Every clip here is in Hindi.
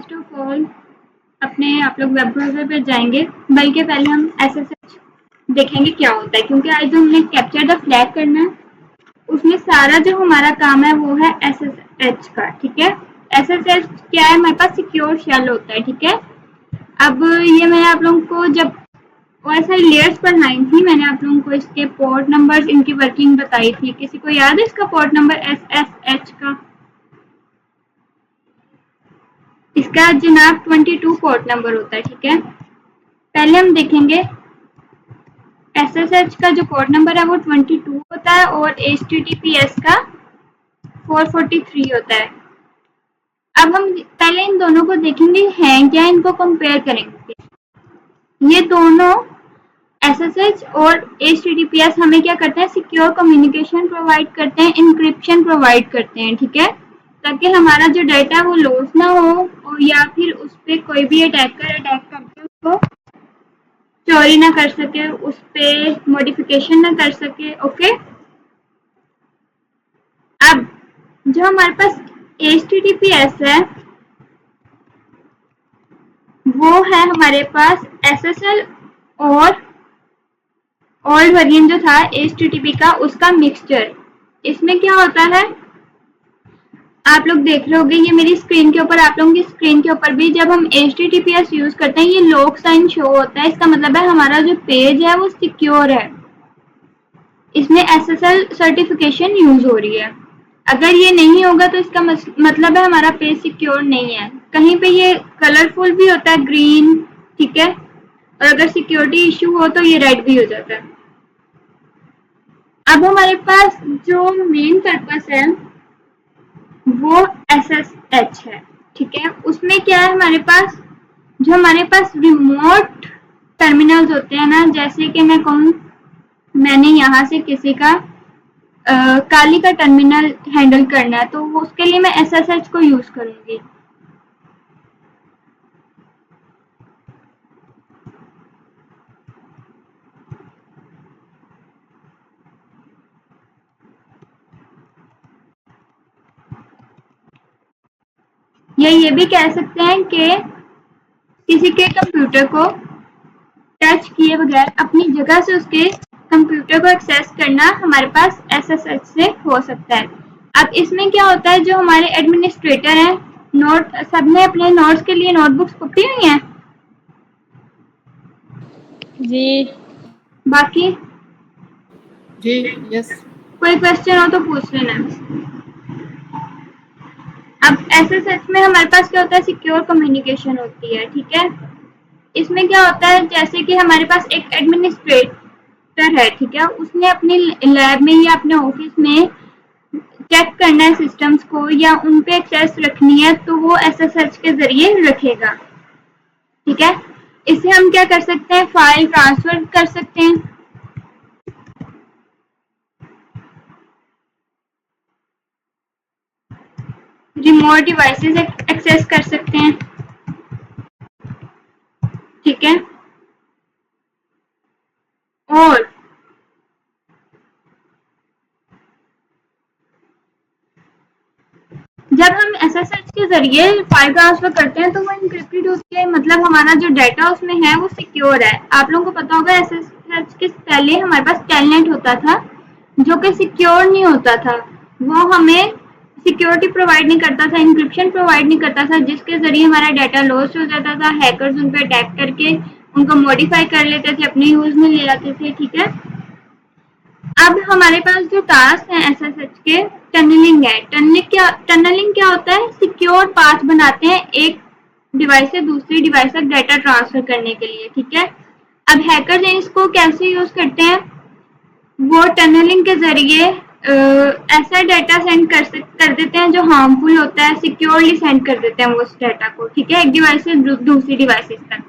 फर्स्ट ऑफ ऑल अपने आप लोग वेब ब्राउज़र पर जाएंगे, बल्कि पहले हम SSH देखेंगे क्या होता है, क्योंकि आज जो हमने कैप्चर द फ्लैग करना है उसमें सारा जो हमारा काम है वो है SSH का। ठीक है, SSH क्या है? हमारे पास सिक्योर शेल होता है। ठीक है, अब ये मैं आप लोगों को जब और सारी लेयर्स पढ़ाई थी, मैंने आप लोगों को इसके पोर्ट नंबर्स, इनकी वर्किंग बताई थी। किसी को याद है इसका पोर्ट नंबर SSH का? इसका जनाब 22 पोर्ट नंबर होता है। ठीक है, पहले हम देखेंगे SSH का जो पोर्ट नंबर है वो 22 होता है और HTTPS का 443 होता है। अब हम पहले इन दोनों को देखेंगे हैं क्या, इनको कंपेयर करेंगे। ये दोनों SSH और HTTPS हमें क्या करते हैं? सिक्योर कम्युनिकेशन प्रोवाइड करते हैं, इंक्रिप्शन प्रोवाइड करते हैं। ठीक है, ताकि हमारा जो डाटा है वो लॉस ना हो और या फिर उस पर कोई भी अटैकर अटैक करके उसको चोरी ना कर सके, उस पर मॉडिफिकेशन ना कर सके। ओके, अब जो हमारे पास HTTPS है वो है हमारे पास SSL और ओल्ड वर्जन जो था HTTP का, उसका मिक्सचर। इसमें क्या होता है, आप लोग देख रहे होंगे, ये मेरी स्क्रीन के ऊपर, आप लोगों की स्क्रीन के ऊपर भी जब हम HTTPS यूज करते हैं ये लॉक साइन शो होता है। इसका मतलब है हमारा जो पेज है वो सिक्योर है, इसमें SSL सर्टिफिकेशन यूज हो रही है। अगर ये नहीं होगा तो इसका मतलब है हमारा पेज सिक्योर नहीं है। कहीं पे ये कलरफुल भी होता है, ग्रीन। ठीक है, और अगर सिक्योरिटी इशू हो तो ये रेड भी हो जाता है। अब हमारे पास जो मेन पर्पस है वो SSH है। ठीक है, उसमें क्या है हमारे पास, जो हमारे पास रिमोट टर्मिनल्स होते हैं ना, जैसे कि मैं कहूँ मैंने यहाँ से किसी का काली का टर्मिनल हैंडल करना है तो उसके लिए मैं SSH को यूज करूंगी। या ये भी कह सकते हैं कि किसी के कंप्यूटर को टच किए बगैर अपनी जगह से उसके कंप्यूटर को एक्सेस करना हमारे पास SSH से हो सकता है। अब इसमें क्या होता है, जो हमारे एडमिनिस्ट्रेटर हैं, नोट सबने अपने नोट्स के लिए नोटबुक्स पकड़ी हुई हैं जी बाकी? जी यस। कोई क्वेश्चन हो तो पूछ लेना। अब SSH में हमारे पास क्या होता है, सिक्योर कम्युनिकेशन होती है। ठीक है, इसमें क्या होता है, जैसे कि हमारे पास एक एडमिनिस्ट्रेटर है। ठीक है, उसने अपनी लैब में या अपने ऑफिस में चेक करना है सिस्टम्स को या उन पे एक्सेस रखनी है तो वो SSH के जरिए रखेगा। ठीक है, इससे हम क्या कर सकते हैं, फाइल ट्रांसफर कर सकते हैं, रिमोट डिवाइसेस एक्सेस कर सकते हैं। ठीक है, और जब हम SSH के जरिए फाइल ट्रांसफर करते हैं तो वो इनक्रिप्टेड होती है, मतलब हमारा जो डाटा उसमें है वो सिक्योर है। आप लोगों को पता होगा SSH के पहले हमारे पास टेलनेट होता था जो कि सिक्योर नहीं होता था, वो हमें सिक्योरिटी प्रोवाइड नहीं करता था, इंक्रिप्शन प्रोवाइड नहीं करता था, जिसके जरिए हमारा डाटा लॉस हो जाता था। हैकर्स उन पर अटैक करके उनको मॉडिफाई कर लेते थे, अपने यूज में ले जाते थे। ठीक है, अब हमारे पास जो टास्क है SSH के, टनलिंग है। टनलिंग क्या होता है, सिक्योर पाथ बनाते हैं एक डिवाइस से दूसरी डिवाइस तक डाटा ट्रांसफर करने के लिए। ठीक है, अब हैकर्स इसको कैसे यूज करते हैं, वो टनलिंग के जरिए ऐसा डाटा सेंड कर देते हैं जो हार्मफुल होता है, सिक्योरली सेंड कर देते हैं वो उस डाटा को। ठीक है, एक डिवाइस से दूसरी डिवाइसेस तक।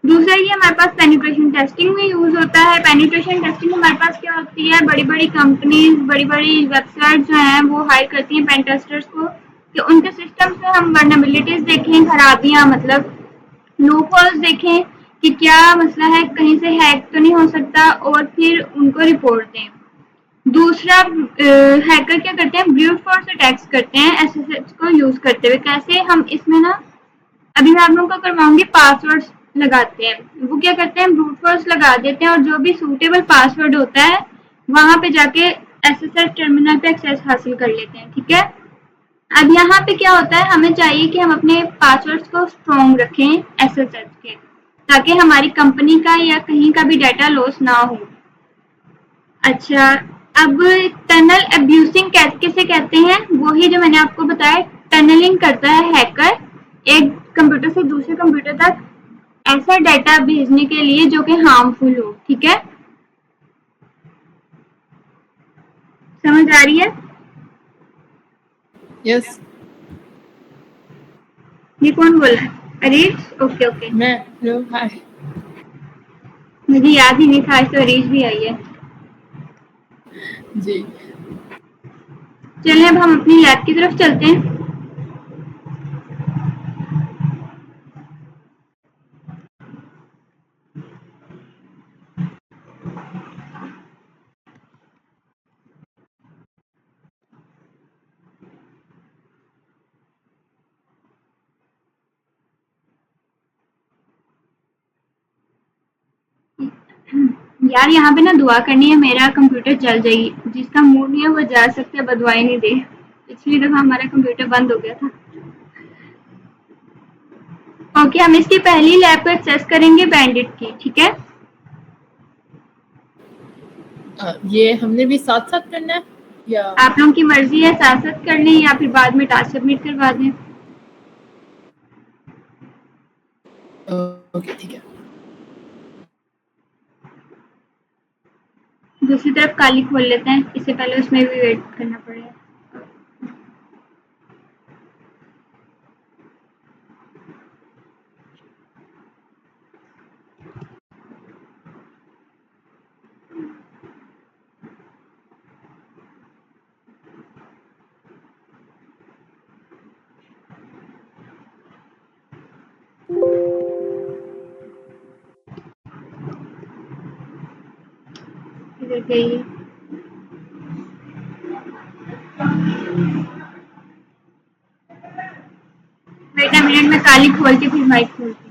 दूसरा ये हमारे पास पेनिट्रेशन टेस्टिंग में यूज होता है। पेनिट्रेशन टेस्टिंग हमारे पास क्या होती है, बड़ी बड़ी कंपनीज, बड़ी बड़ी वेबसाइट जो हैं वो हायर करती हैं पेन टेस्टर्स को कि उनके सिस्टम से हम वल्नरेबिलिटीज देखें, खराबियां मतलब लूपहोल्स देखें कि क्या मसला है, कहीं से हैक तो नहीं हो सकता, और फिर उनको रिपोर्ट दें। दूसरा हैकर क्या करते हैं, ब्रूट फोर्स अटैक्स करते हैं SSH को यूज करते हुए। कैसे, हम इसमें ना अभी मैं आप लोगों को करवाऊंगी पासवर्ड्स लगाते हैं। वो क्या करते हैं, ब्रूट फोर्स लगा देते हैं और जो भी सूटेबल पासवर्ड होता है वहां पे जाके एसएसएच टर्मिनल पे एक्सेस हासिल कर लेते हैं। ठीक है, अब यहाँ पे क्या होता है, हमें चाहिए कि हम अपने पासवर्ड्स को स्ट्रॉन्ग रखें एसएसएच के, ताकि हमारी कंपनी का या कहीं का भी डाटा लॉस ना हो। अच्छा, अब टनल अब्यूसिंग किसे कहते हैं, वो ही जो मैंने आपको बताया, टनलिंग करता है हैकर एक कंप्यूटर से दूसरे कंप्यूटर तक ऐसा डाटा भेजने के लिए जो कि हार्मफुल हो। ठीक है, समझ आ रही है? यस। ये कौन बोल रहा है? अरीज? ओके ओके, मैं। हेलो, हाय। मुझे याद ही नहीं था, तो अरीज भी आई है। जी। चलिए अब हम अपनी लैब की तरफ चलते हैं। यार यहाँ पे ना दुआ करनी है मेरा कंप्यूटर चल जाए, जिसका मूड नहीं है वो जा सकता है, बदवाई नहीं दे। पिछली दफा हमारा कंप्यूटर बंद हो गया था। ओके, हम इसकी पहली लैब को एक्सेस करेंगे बैंडिट की। ठीक है, ये हमने भी साथ साथ करना है या? आप लोगों की मर्जी है, साथ साथ कर लें या फिर बाद में टास्क सबमिट करवा दें। ओके, ठीक है। दूसरी तरफ काली खोल लेते हैं, इससे पहले उसमें भी वेट करना पड़ेगा। इधर गई। वेट अ मिनट, में काली खोल के फिर माइक खोलती हूँ।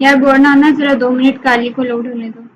यार बोलना ना, जरा 2 मिनट काली को लोड होने दो।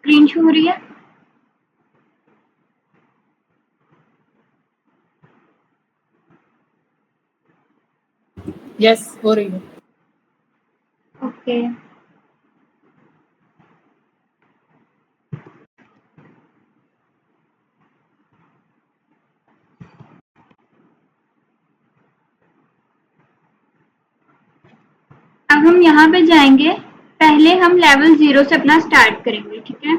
स्क्रीन शो हो रही है? यस, हो रही है। ओके। अब हम यहाँ पे जाएंगे, पहले हम लेवल 0 से अपना स्टार्ट करेंगे, ठीक है?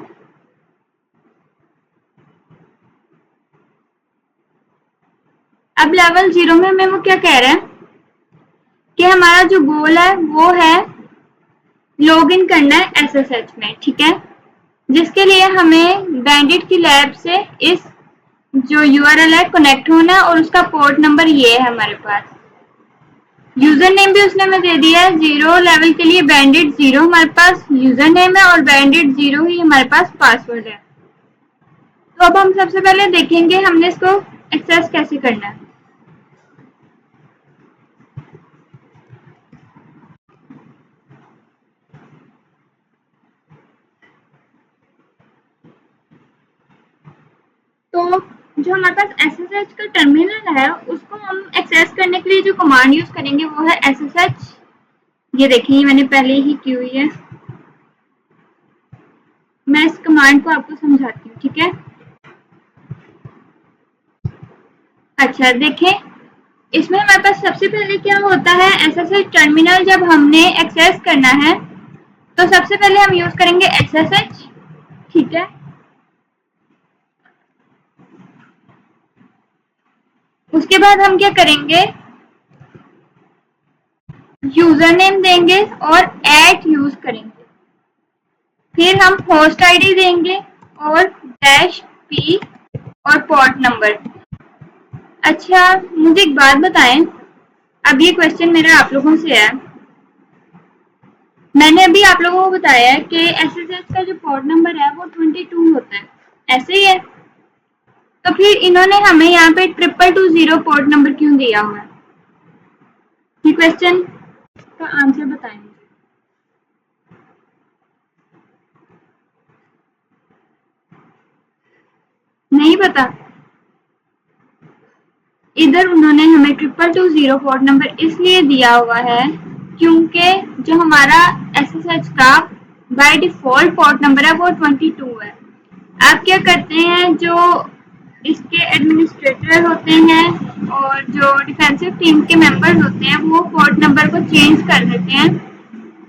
अब लेवल 0 में हमें वो क्या कह रहा है कि हमारा जो गोल है वो है लॉग इन करना है एसएसएच में, ठीक है? जिसके लिए हमें बैंडिट की लैब से इस जो यूआरएल है कनेक्ट होना है और उसका पोर्ट नंबर ये है हमारे पास। यूजर नेम भी उसने हमें दे दिया है 0 लेवल के लिए बैंडिट 0 हमारे पास यूजर नेम है और बैंडिट 0 ही हमारे पास पासवर्ड है। तो अब हम सबसे पहले देखेंगे हमने इसको एक्सेस कैसे करना है। तो जो हमारे पास एसएसएच का टर्मिनल है उसको हम एक्सेस करने के लिए जो कमांड यूज करेंगे वो है एसएसएच। ये देखिए मैंने पहले ही की हुई है, मैं इस कमांड को आपको समझाती हूँ, ठीक है? अच्छा देखें, इसमें हमारे पास सबसे पहले क्या होता है, एसएसएच टर्मिनल जब हमने एक्सेस करना है तो सबसे पहले हम यूज करेंगे एसएसएच, ठीक है? उसके बाद हम क्या करेंगे, यूजर नेम देंगे और ऐट यूज करेंगे, फिर हम होस्ट आईडी देंगे और -p और पोर्ट नंबर। अच्छा मुझे एक बात बताएं, अब ये क्वेश्चन मेरा आप लोगों से है, मैंने अभी आप लोगों को बताया है कि एसएसएच का जो पोर्ट नंबर है वो 22 होता है, ऐसे ही है? तो फिर इन्होंने हमें यहाँ पे 2220 पोर्ट नंबर क्यों दिया हुआ है? ये क्वेश्चन का आंसर बताएं। नहीं पता? इधर उन्होंने हमें 2220 पोर्ट नंबर इसलिए दिया हुआ है क्योंकि जो हमारा एसएसएच का बाय डिफॉल्ट पोर्ट नंबर है वो 22 है। आप क्या करते हैं, जो इसके एडमिनिस्ट्रेटर होते हैं और जो डिफेंसिव टीम के मेंबर्स होते हैं वो पोर्ट नंबर को चेंज कर देते हैं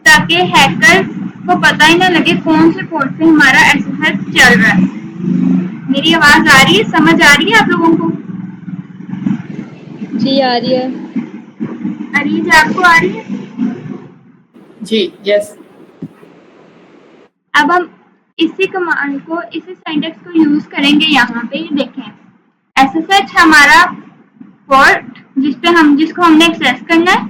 ताकि हैकर को पता ही ना लगे कौन से पोर्ट पे हमारा एसएसएच चल रहा है। मेरी आवाज आ रही है, समझ आ रही है आप लोगों को? जी आ रही है। अरीज आपको आ रही है? जी यस। अब हम इसी कमांड को, इसी सिंटैक्स को यूज करेंगे यहाँ पे। ये देखें, एसएसएच हमारा पोर्ट जिसको हमने एक्सेस करना है,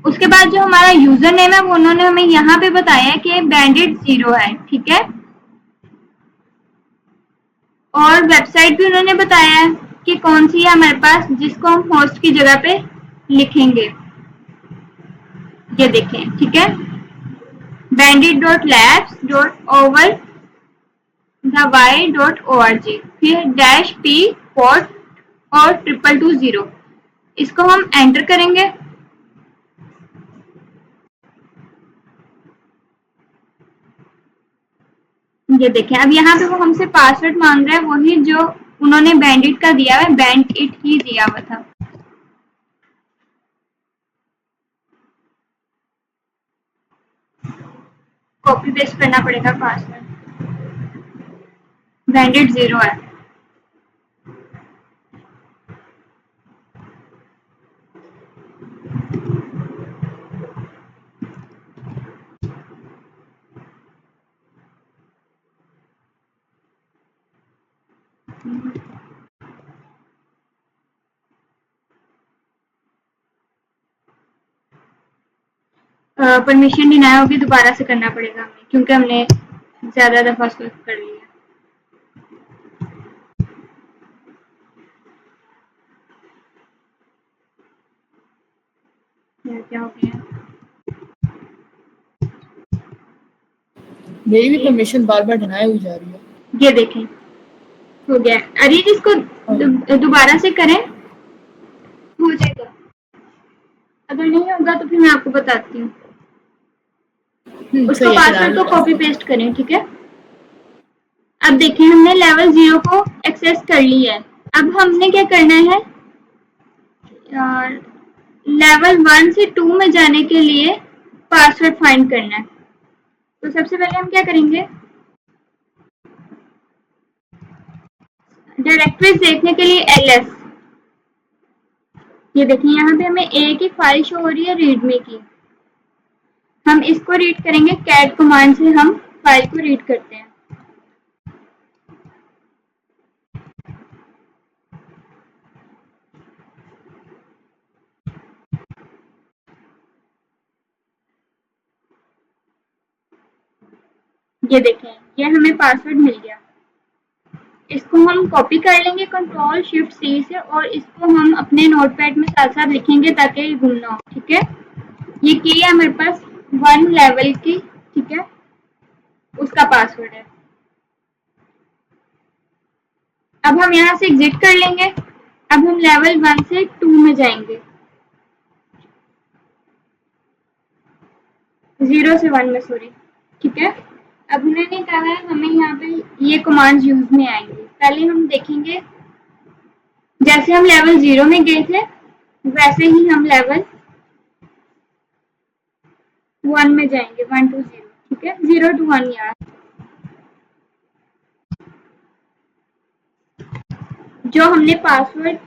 उसके बाद जो हमारा यूजर नेम है वो उन्होंने हमें यहाँ पे बताया है कि बैंडिट 0 है, ठीक है? और वेबसाइट भी उन्होंने बताया है कि कौन सी है हमारे पास, जिसको हम होस्ट की जगह पे लिखेंगे। ये देखें, ठीक है, bandit.labs.over.y.org, फिर -p पोर्ट और 2220, इसको हम एंटर करेंगे। ये देखें, अब यहाँ पे वो हमसे पासवर्ड मांग रहा है, वही जो उन्होंने बैंडिट का दिया है, बैंडिट ही दिया हुआ था। कॉपी पेस्ट करना पड़ेगा पासवर्ड, बैंडिट 0 है। परमिशन डिनाई होगी, दोबारा से करना पड़ेगा हमें क्योंकि हमने ज्यादा दफा उसको कर लिया। क्या हो गया? मेरी भी परमिशन बार बार डिनाई हो जा रही है। ये देखें हो गया। अरीज इसको दोबारा से करें, हो जाएगा। अगर नहीं होगा तो फिर मैं आपको बताती हूँ। उसका सही है, पासवर्ड को कॉपी फिर पेस्ट करें, ठीक है। अब देखिए हमने लेवल 0 को एक्सेस कर लिया है। अब हमने क्या करना है, लेवल 1 से 2 में जाने के लिए पासवर्ड फाइंड करना है। तो सबसे पहले हम क्या करेंगे, डायरेक्टरीज देखने के लिए ls, ये देखिए यहाँ पे हमें a की फाइल शो हो रही है रीडमी की। हम इसको रीड करेंगे, कैट कमांड से हम फाइल को रीड करते हैं। ये देखें, ये हमें पासवर्ड मिल गया। इसको हम कॉपी कर लेंगे कंट्रोल शिफ्ट सी से, और इसको हम अपने नोटपैड में साथ साथ लिखेंगे ताकि ये गुम ना हो, ठीक है। ये की है हमारे पास 1 लेवल की, ठीक है, उसका पासवर्ड है। अब हम यहाँ से एग्जिट कर लेंगे। अब हम लेवल 1 से 2 में जाएंगे, 0 से 1 में, सॉरी, ठीक है। अब उन्होंने कहा है हमें यहाँ पे ये कमांड यूज में आएंगे। पहले हम देखेंगे, जैसे हम लेवल 0 में गए थे वैसे ही हम लेवल 1 में जाएंगे, 1 to 0, ठीक है, 0 to 1 यार। जो हमने पासवर्ड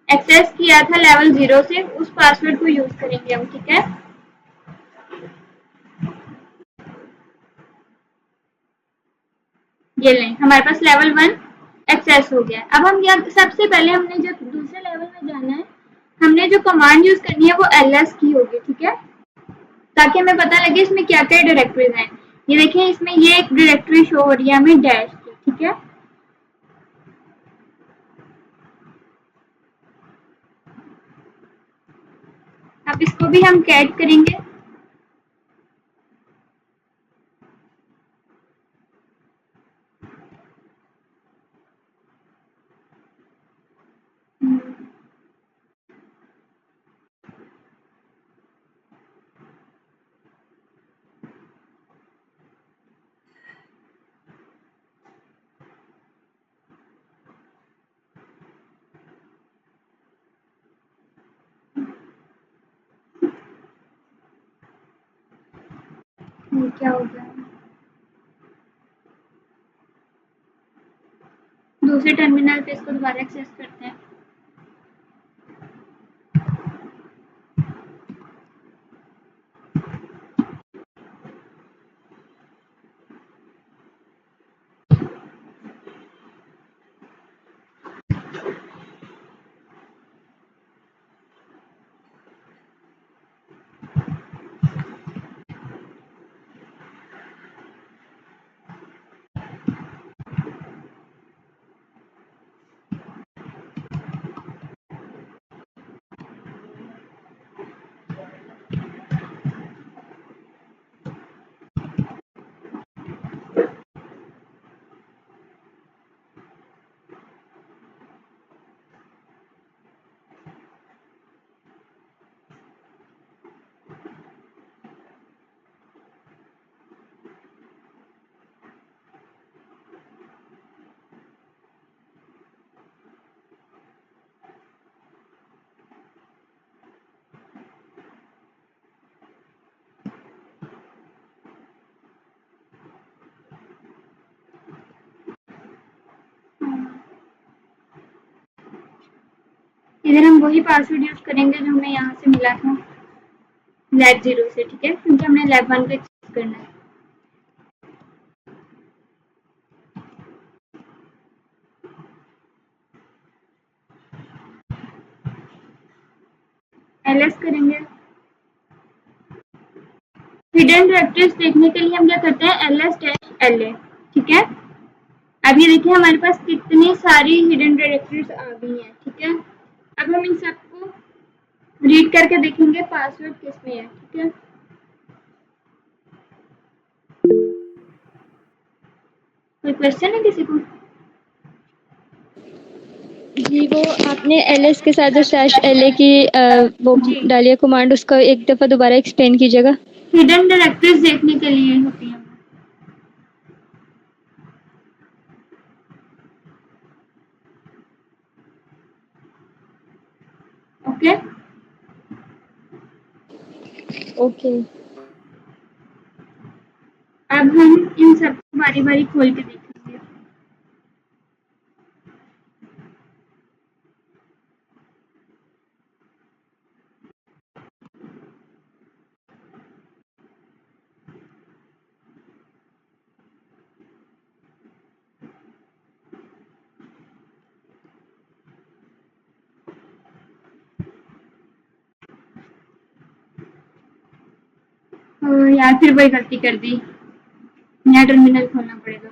एक्सेस किया था लेवल 0 से, उस पासवर्ड को यूज करेंगे हम, ठीक है। ये लें, हमारे पास लेवल 1 एक्सेस हो गया। अब हम सबसे पहले हमने जब दूसरे लेवल में जाना है, हमने जो कमांड यूज करनी है वो ls की होगी, ठीक है, ताकि हमें पता लगे इसमें क्या क्या डायरेक्टरीज हैं। ये देखिए इसमें ये एक डायरेक्टरी शो हो रही है हमें डैश की, ठीक है। अब इसको भी हम कैट करेंगे। क्या हो गया, दूसरे टर्मिनल पे इसको दोबारा एक्सेस करते हैं। इधर हम वही पासवर्ड यूज करेंगे जो हमें यहाँ से मिला था लैब 0 से, ठीक है, क्योंकि हमने लैब 1 को एक्सेस करना है। ls करेंगे। हिडन डायरेक्टरीज देखने के लिए हम क्या करते हैं, ls-la, ठीक है। अब ये देखिए हमारे पास कितनी सारी हिडन डायरेक्टरीज आ गई हैं, ठीक है। अब हम इन सबको रीड करके देखेंगे पासवर्ड किसमें है, ठीक है। कोई क्वेश्चन है किसी को? जी, वो आपने ls के साथ जो स्लैश la की वो जी। डाली है कमांड, उसका एक दफ़ा दोबारा एक्सप्लेन कीजिएगा। हिडन डायरेक्टरीज देखने के लिए होती हैं। ओके। ओके। अब हम इन सब बारी बारी खोल के देखेंगे। यार फिर वही गलती कर दी, नया टर्मिनल खोलना पड़ेगा।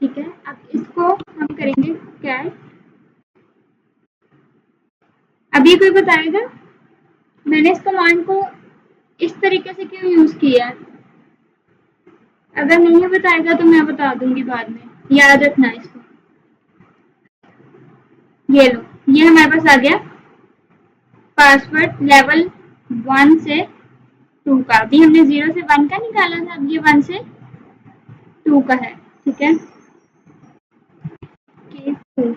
ठीक है, अब इसको हम करेंगे कैट। अभी कोई बताएगा मैंने इस कमांड को इस तरीके से क्यों यूज किया? अगर नहीं बताएगा तो मैं बता दूंगी बाद में, याद रखना इसको। ये लो, ये हमारे पास आ गया पासवर्ड लेवल 1 से 2 का। अभी हमने 0 से 1 का निकाला था, अब ये 1 से 2 का है। ठीक है, K2।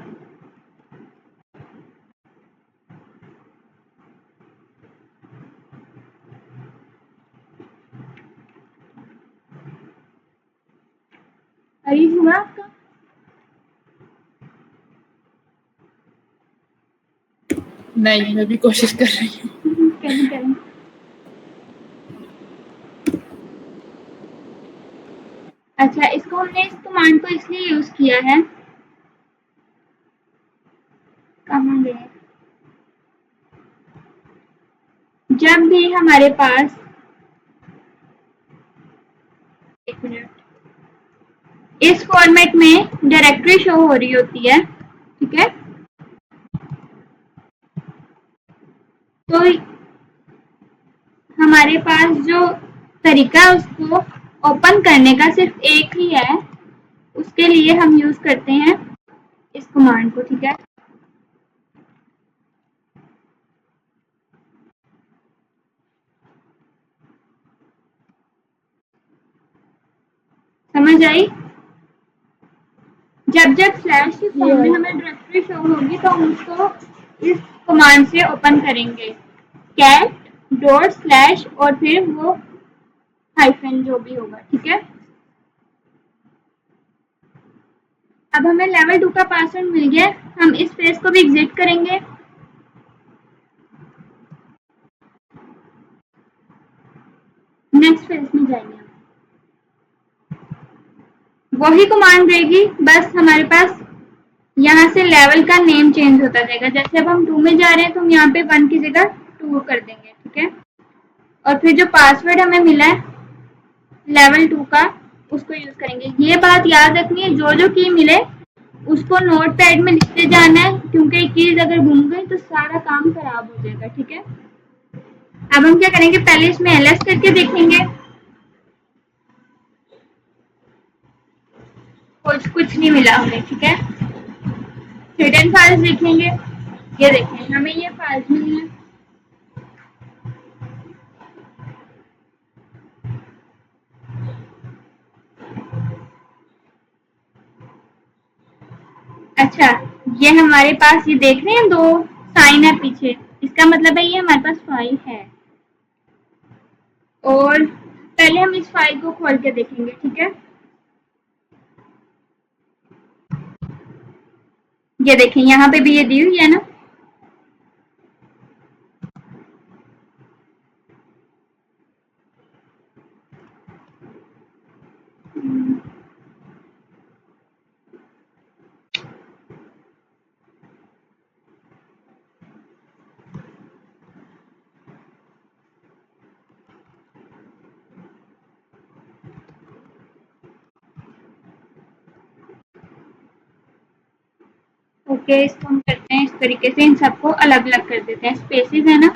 अरीज हुआ आपका? नहीं, मैं भी कोशिश कर रही हूँ। करें। अच्छा, इसको हमने इस कमांड को इसलिए यूज किया है, कहाँ गए? जब भी हमारे पास, एक मिनट, इस फॉर्मेट में डायरेक्टरी शो हो रही होती है, ठीक है, तो हमारे पास जो तरीका है उसको ओपन करने का सिर्फ एक ही है, उसके लिए हम यूज करते हैं इस कमांड को। ठीक है, समझ आई? जब जब स्लैश की फॉर्म में हमें डायरेक्टरी शो होगी तो हम उसको इस कमांड से ओपन करेंगे, कैट डॉट स्लैश और फिर वो हाइफन जो भी होगा। ठीक है, अब हमें लेवल 2 का पासवर्ड मिल गया, हम इस पेज को भी एग्जिट करेंगे। नेक्स्ट पेज में जाएंगे, वही कमांड रहेगी, बस हमारे पास यहाँ से लेवल का नेम चेंज होता जाएगा। जैसे अब हम 2 में जा रहे हैं तो हम यहाँ पे 1 की जगह 2 कर देंगे। ठीक है, और फिर जो पासवर्ड हमें मिला है लेवल 2 का उसको यूज करेंगे। ये बात याद रखनी है, जो जो की मिले उसको नोट पैड में लिखते जाना है, क्योंकि कीज अगर घूम गई तो सारा काम खराब हो जाएगा। ठीक है, अब हम क्या करेंगे, पहले इसमें ls करके देखेंगे, कुछ नहीं मिला हमें। ठीक है, हिडन फाइल्स देखेंगे, ये देखें हमें ये फाइल्स मिली है। अच्छा, ये हमारे पास, ये देख रहे हैं 2 साइन है पीछे, इसका मतलब है ये हमारे पास फाइल है। और पहले हम इस फाइल को खोल के देखेंगे। ठीक है, ये देखें यहाँ पे भी ये दी हुई है ना, ओके, इसको हम करते हैं इस तरीके से, इन सबको अलग अलग कर देते हैं, स्पेसेस है ना।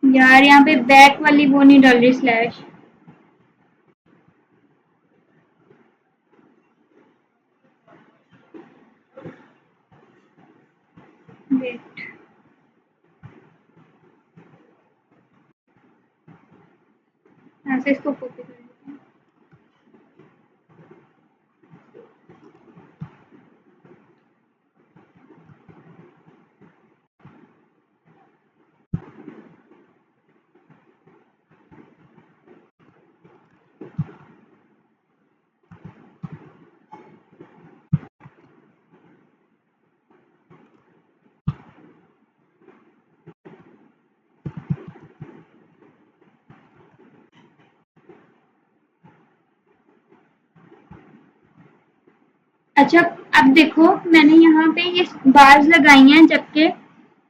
यार यहाँ पे बैक वाली वो नहीं डाल रही स्लैश। वेट, यहाँ से इसको कॉपी कर लेते हैं। अच्छा, अब देखो मैंने यहाँ पे ये बार्स लगाई हैं जबकि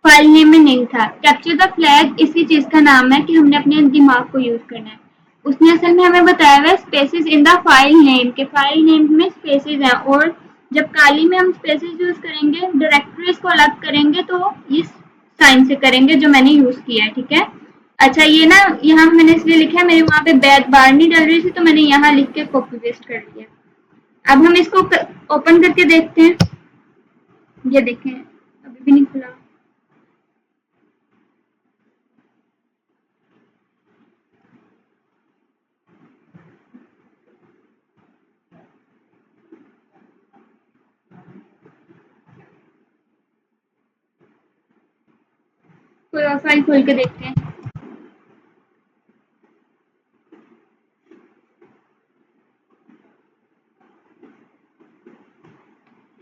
फाइल नेम में नहीं था। कैप्चर द फ्लैग इसी चीज का नाम है कि हमने अपने दिमाग को यूज करना है। उसने असल में हमें बताया हुआ है spaces in the file name, के फाइल नेम में स्पेसेस हैं, और जब काली में हम स्पेसेस यूज करेंगे, डायरेक्टरीज को अलग करेंगे तो इस साइन से करेंगे जो मैंने यूज किया है, ठीक है। अच्छा, ये ना यहाँ मैंने इसलिए लिखा है, मेरे वहाँ पे बैक बार नहीं डल रही थी तो मैंने यहाँ लिख के कॉपी पेस्ट कर दिया। अब हम इसको ओपन करके देखते हैं। ये देखें, अभी भी नहीं खुला। कोई और फाइल खोल के देखते हैं।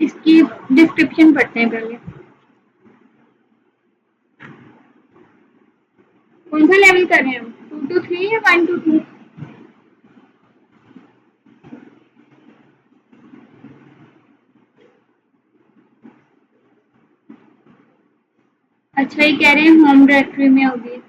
इसकी डिस्क्रिप्शन पढ़ते हैं पहले। कौन सा लेवल कर रहे हैं हम, 2 to 3 या 1 to 2? अच्छा, ये कह रहे हैं होम डायरेक्टरी में होगी।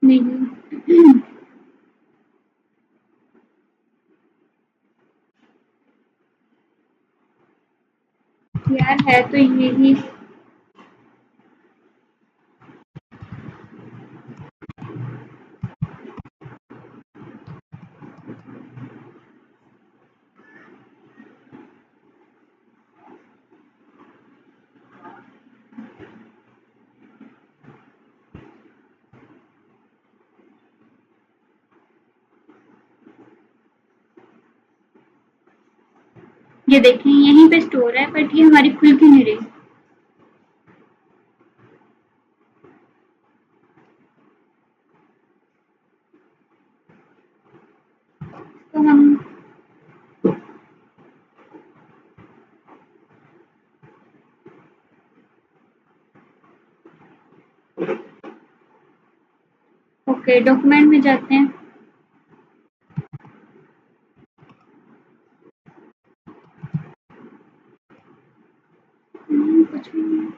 नहीं। यार है तो यही। ये देखें यहीं पे स्टोर है, बट ये हमारी खुल क्यों नहीं रही। तो हम ओके डॉक्यूमेंट में जाते हैं। कुछ भी नहीं है।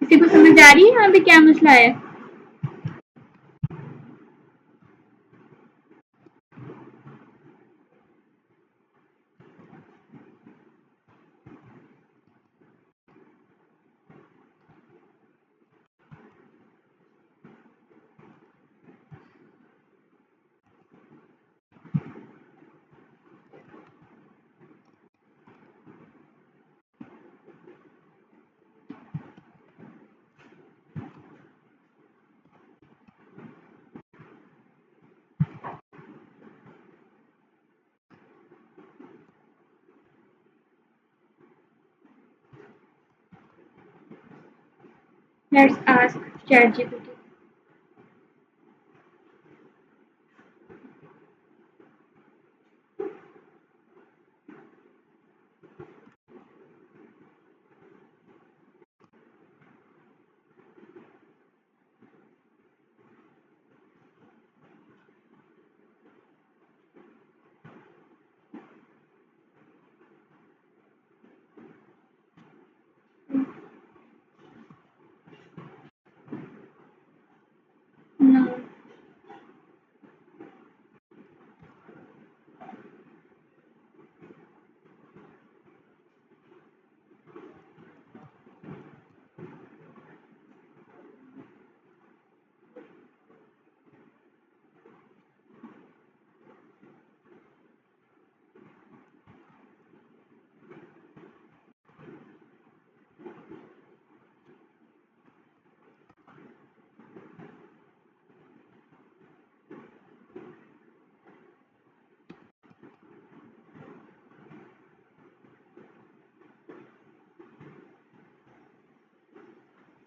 किसी को समझ आ रही है यहाँ पे क्या मसला है? Let's ask ChatGPT. No.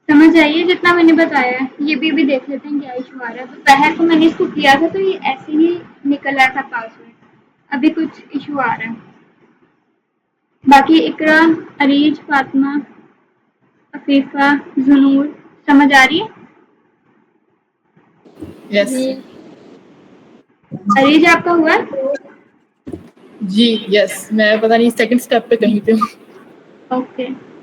समझ आइए जितना मैंने बताया है। ये भी देख लेते हैं क्या इशू आ रहा है। दोपहर को मैंने इसको किया था तो ये ऐसे ही निकल रहा था पासवर्ड। अभी कुछ इशू आ रहा है। बाकी इकरा, अरीज, फातिमा, अफीफा, जुनूर समझ आ रही है? यस जी अरीज आपका हुआ? जी यस, मैं पता नहीं सेकंड स्टेप पे कहीं पे हूँ। ओके।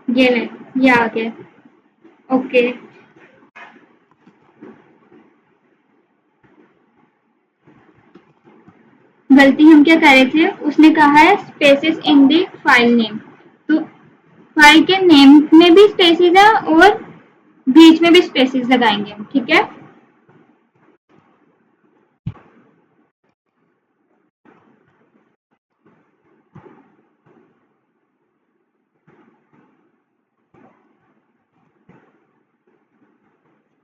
ये ले, ये आ गया। ओके। गलती हम क्या कर रहे थे, उसने कहा है spaces in the file name. तो फाइल के नेम में भी स्पेसेस है और बीच में भी स्पेसेस लगाएंगे हम, ठीक है?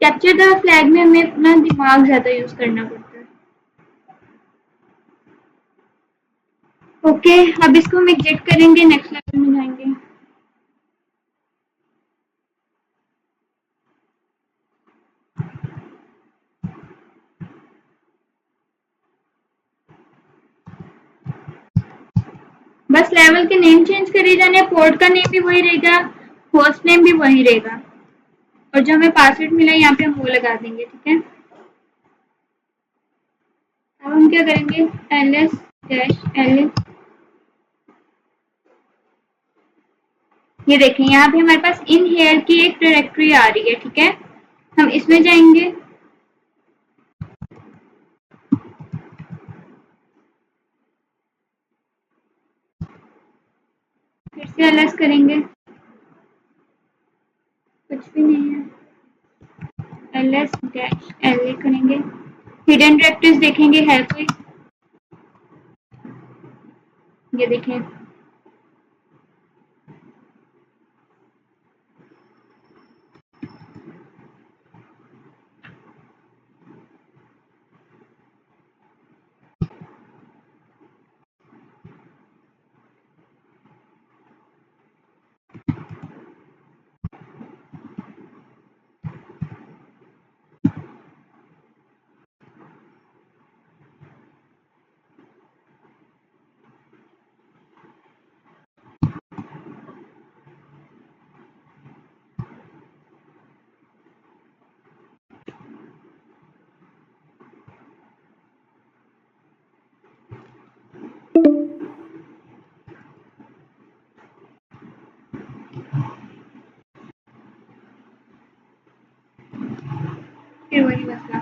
कैप्चर द फ्लैग में हमें अपना दिमाग ज्यादा यूज करना पड़ता है। ओके, अब इसको हम एग्जिट करेंगे, नेक्स्ट लेवल में जाएंगे। बस लेवल के नेम चेंज करे जाने, पोर्ट का नेम भी वही रहेगा, होस्ट नेम भी वही रहेगा और जो हमें पासवर्ड मिला है यहाँ पे हम वो लगा देंगे, ठीक है? अब हम क्या करेंगे, ls-l, ये देखें यहाँ पे हमारे पास इन हेयर की एक डायरेक्टरी आ रही है, ठीक है? हम इसमें जाएंगे, फिर से ls करेंगे, कुछ भी नहीं है, ls-la करेंगे, हिडन डायरेक्टरीज देखेंगे है कोई, ये देखें फिर वही मसला।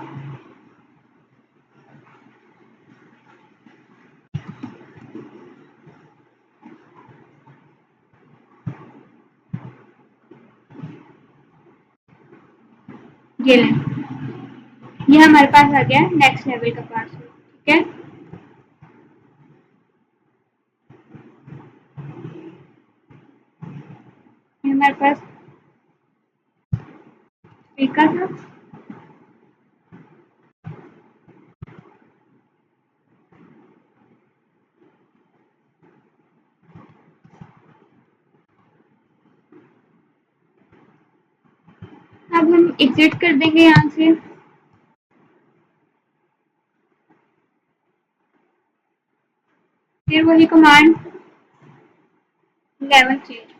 ये लें, ये हमारे पास आ गया नेक्स्ट लेवल का पासवर्ड। ठीक है, ये हमारे पास तरीका था। अब हम एग्जिट कर देंगे यहाँ से। फिर वही कमांड लेवल चेंज।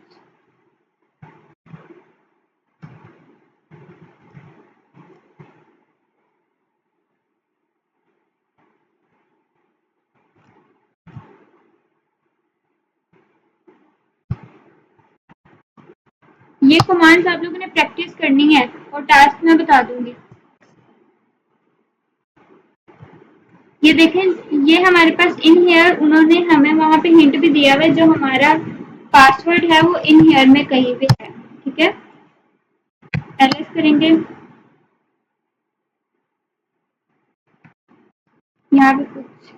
ये कमांड्स आप लोगों ने प्रैक्टिस करनी है और टास्क मैं बता दूंगी। ये देखें, ये हमारे पास इन हेयर उन्होंने हमें वहां पे हिंट भी दिया हुआ है, जो हमारा पासवर्ड है वो इन हेयर में कहीं पे है। ठीक है, एलएस करेंगे, यहाँ पे कुछ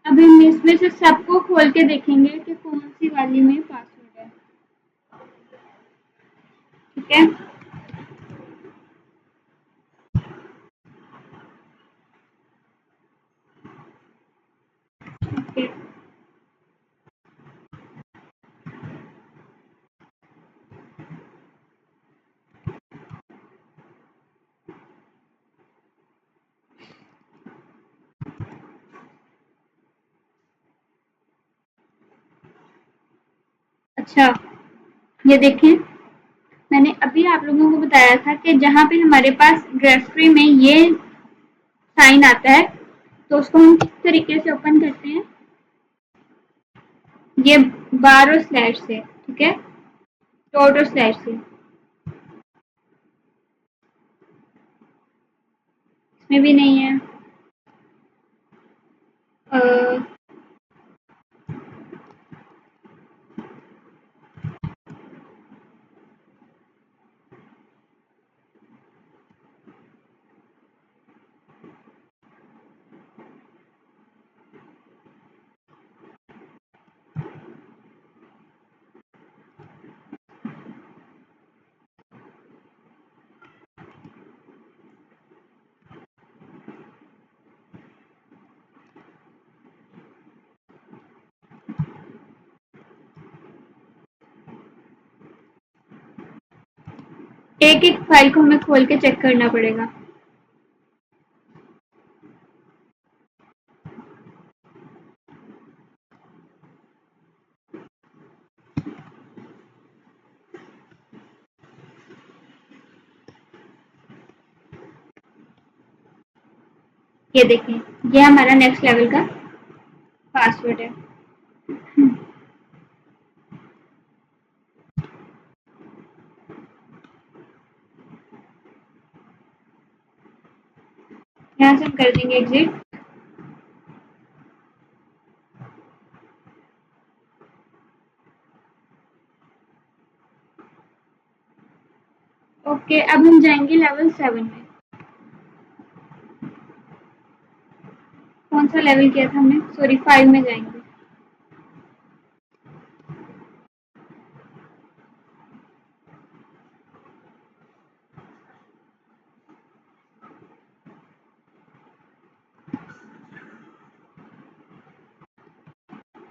अब हम इसमें से सबको खोल के देखेंगे कि कौन सी वाली में पासवर्ड है। ठीक है, ओके, अच्छा ये देखें, मैंने अभी आप लोगों को बताया था कि जहाँ पे हमारे पास डायरेक्टरी में ये साइन आता है तो उसको हम किस तरीके से ओपन करते हैं, ये बार और स्लैश से। ठीक है, डॉट और स्लैश से। इसमें भी नहीं है। अ, एक एक फाइल को हमें खोल के चेक करना पड़ेगा। ये देखें, ये हमारा नेक्स्ट लेवल का पासवर्ड है। यहाँ से हम कर देंगे एग्जिट। ओके, अब हम जाएंगे लेवल 7 में। कौन सा लेवल किया था हमने, सॉरी 5 में जाएंगे।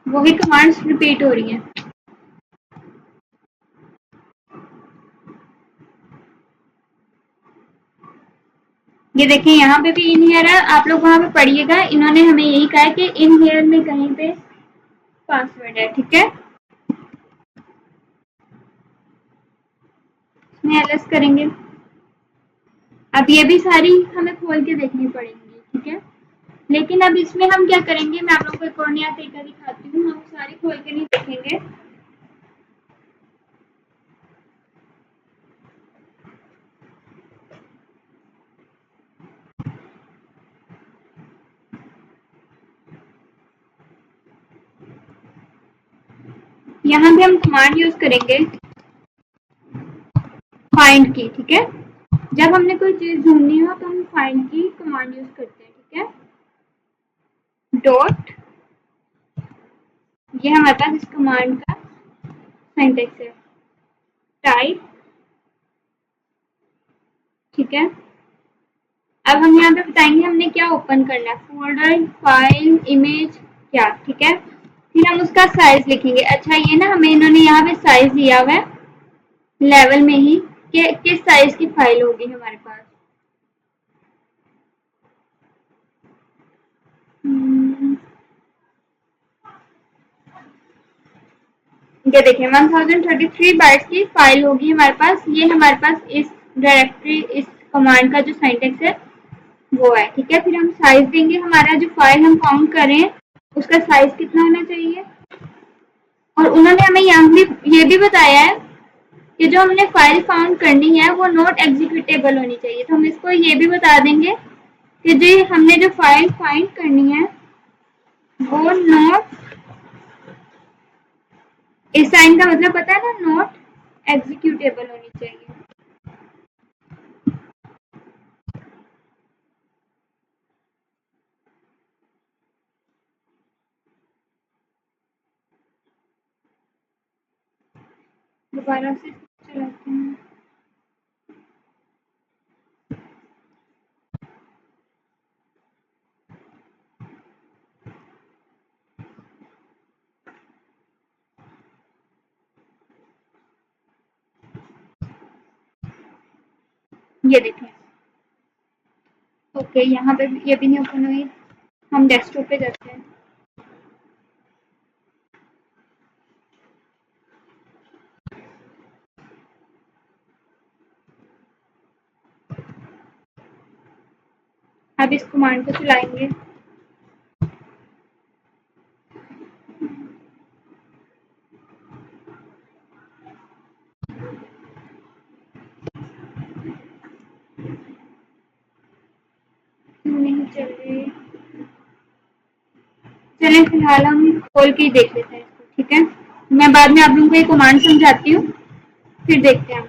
वही कमांड्स रिपीट हो रही हैं। ये देखिए, यहाँ पे भी इन हेयर है, आप लोग वहां पे पढ़िएगा, इन्होंने हमें यही कहा है कि इन हेयर में कहीं पे पासवर्ड है। ठीक है, इसमें एलएस करेंगे। अब ये भी सारी हमें खोल के देखनी पड़ेंगी, ठीक है। लेकिन अब इसमें हम क्या करेंगे, मैं आप लोगों को एक और नया तरीका दिखाती हूँ। हम सारी खोल के नहीं देखेंगे, यहाँ भी हम कमांड यूज करेंगे फाइंड की, ठीक है। जब हमने कोई चीज ढूंढनी हो तो हम फाइंड की कमांड यूज करते हैं, ठीक है। डॉट, ये हमारे पास इस कमांड का सिंटैक्स है। टाइप, ठीक है। अब हम यहाँ पे बताएंगे हमने क्या ओपन करना है, फोल्डर, फाइल, इमेज, क्या, ठीक है। फिर हम उसका साइज लिखेंगे। अच्छा, ये ना हमें इन्होंने यहाँ पे साइज दिया हुआ है लेवल में ही कि किस साइज की फाइल होगी हमारे पास। ये देखिए 1033 बाइट्स की फाइल होगी हमारे पास। ये हमारे पास इस डायरेक्टरी, इस कमांड का जो सिंटैक्स है वो है, ठीक है। फिर हम साइज देंगे, हमारा जो फाइल हम काउंट कर रहे हैं उसका साइज कितना होना चाहिए। और उन्होंने हमें यहाँ भी ये भी बताया है कि जो हमने फाइल फाउंड करनी है वो नॉट एग्जीक्यूटेबल होनी चाहिए। तो हम इसको ये भी बता देंगे कि जो हमने जो फाइल फाइंड करनी है वो नॉट, इस साइन का मतलब पता है ना, नॉट एग्जीक्यूटेबल होनी चाहिए। दोबारा से चलाते हैं। ये देखें, ओके, यहाँ पे ये भी नहीं ओपन हुई। हम डेस्कटॉप पे जाते हैं। अब इस कमांड को चलाएंगे। नहीं चल रही, चलें फिलहाल हम खोल के ही देख लेते हैं इसको, ठीक है। मैं बाद में आप लोगों को ये कमांड समझाती हूँ, फिर देखते हैं हम।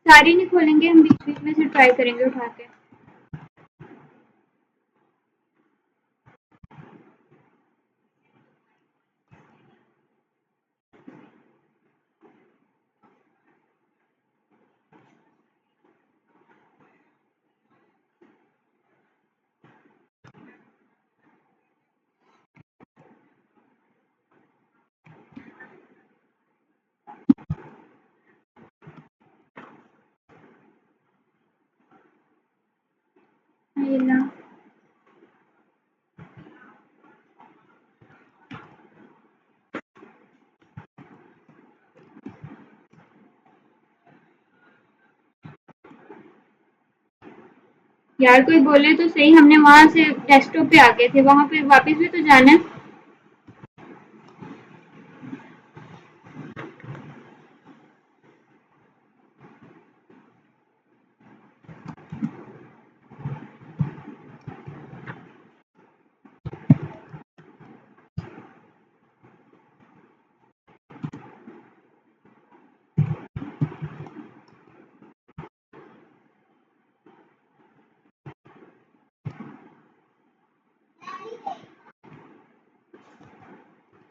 सारी नहीं खोलेंगे, हम बीच बीच में से ट्राई करेंगे उठा के। ये ना, यार कोई बोले तो सही, हमने वहां से डेस्कटॉप पे आ गए थे, वहां पे वापस भी तो जाना है।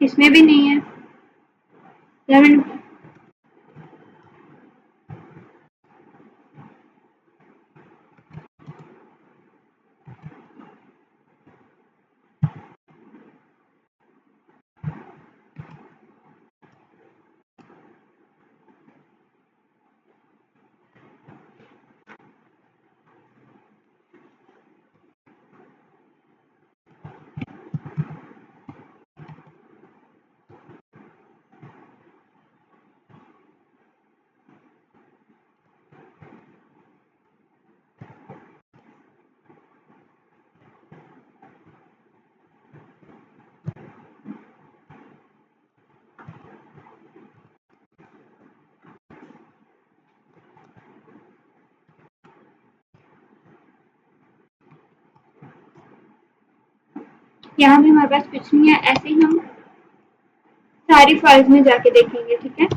इसमें भी नहीं है। 11, यहाँ भी हमारे पास कुछ नहीं है। ऐसे ही हम सारी फाइल्स में जाके देखेंगे, ठीक है।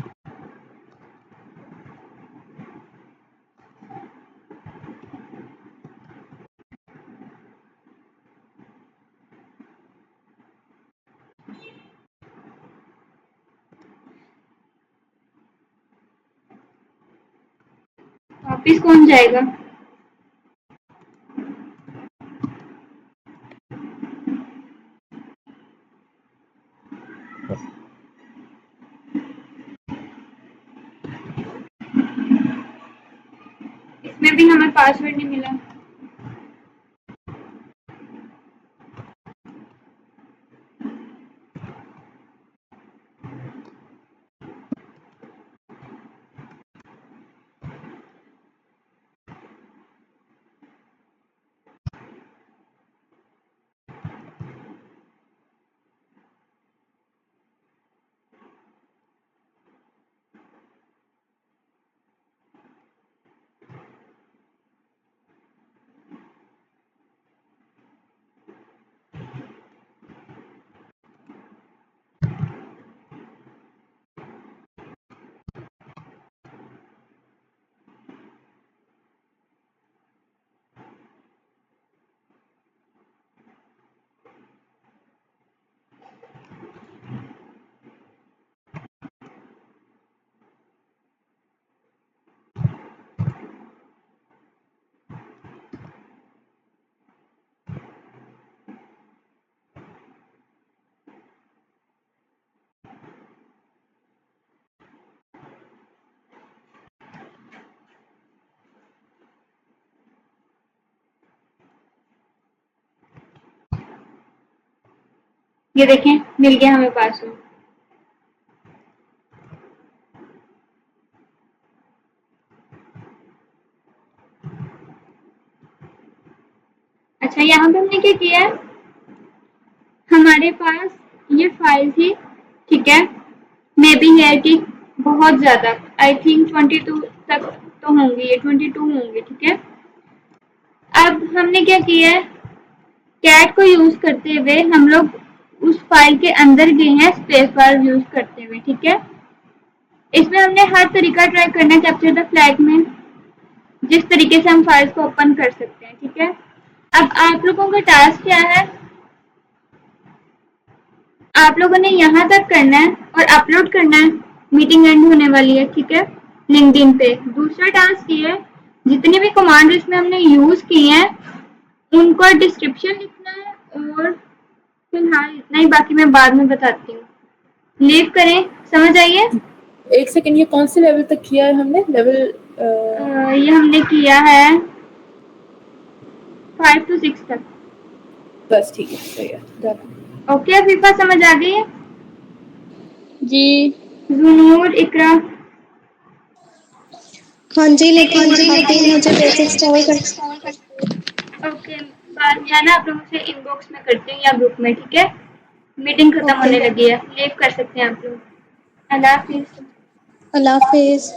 वापिस कौन जाएगा? इसमें भी हमें पासवर्ड नहीं मिला। ये देखें, मिल गया हमें पासवर्ड। अच्छा, यहाँ पे हमने क्या किया है, हमारे पास ये फाइल थी, ठीक है। मे बी है कि बहुत ज्यादा, आई थिंक 22 तक तो होंगी, ये 22 होंगे, ठीक है। अब हमने क्या किया है, कैट को यूज करते हुए हम लोग उस फाइल के अंदर गए हैं स्पेस बार यूज करते हुए, ठीक है। इसमें हमने हर तरीका ट्राई करना है कैप्चर द फ्लैग में, जिस तरीके से हम फाइल्स को ओपन कर सकते हैं, ठीक है। अब आप लोगों का टास्क क्या है, आप लोगों ने यहाँ तक करना है और अपलोड करना है। मीटिंग एंड होने वाली है, ठीक है, लिंक्डइन पे। दूसरा टास्क ये है, जितनी भी कमांड इसमें हमने यूज की हैं उनका डिस्क्रिप्शन लिखना है, और फिलहाल इतना ही, बाकी मैं बाद में बताती हूँ। लीव करें, समझ आइए। एक सेकंड, ये कौन से लेवल तक किया है हमने? लेवल ये हमने किया है 5 to 6 तक। बस ठीक है, सही है, डन। ओके, अफीफा समझ आ गई है? जी जुनूर, इकरा? हाँ जी, लेकिन अभी मुझे बेसिक्स कॉल कर। ओके, बाद में आना, आप लोगों से इनबॉक्स में करते हैं या ग्रुप में, ठीक है। मीटिंग खत्म होने लगी है, लीव कर सकते हैं आप लोग। अल्लाह हाफिज। अल्लाह हाफिज।